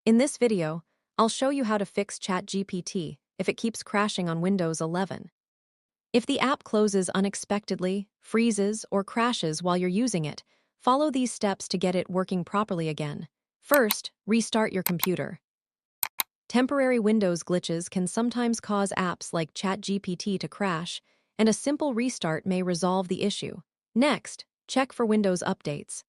In this video, I'll show you how to fix ChatGPT if it keeps crashing on Windows 11. If the app closes unexpectedly, freezes, or crashes while you're using it, follow these steps to get it working properly again. First, restart your computer. Temporary Windows glitches can sometimes cause apps like ChatGPT to crash, and a simple restart may resolve the issue. Next, check for Windows updates.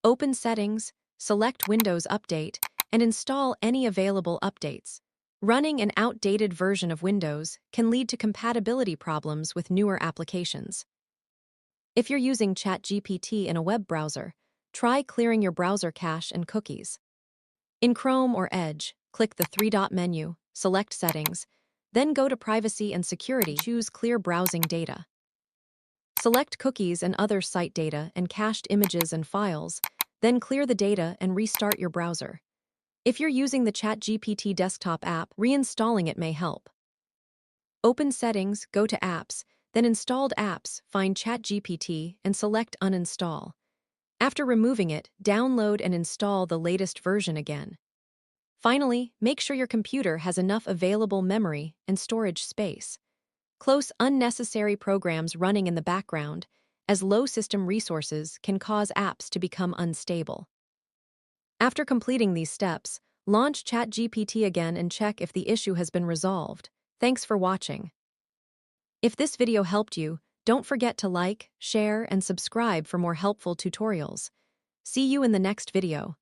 Open Settings, select Windows Update, and install any available updates. Running an outdated version of Windows can lead to compatibility problems with newer applications. If you're using ChatGPT in a web browser, try clearing your browser cache and cookies. In Chrome or Edge, click the three-dot menu, select Settings, then go to Privacy and Security, choose Clear Browsing Data. Select cookies and other site data and cached images and files, then clear the data and restart your browser. If you're using the ChatGPT desktop app, reinstalling it may help. Open Settings, go to Apps, then Installed Apps, find ChatGPT, and select Uninstall. After removing it, download and install the latest version again. Finally, make sure your computer has enough available memory and storage space. Close unnecessary programs running in the background, as low system resources can cause apps to become unstable. After completing these steps, launch ChatGPT again and check if the issue has been resolved. Thanks for watching. If this video helped you, don't forget to like, share, and subscribe for more helpful tutorials. See you in the next video.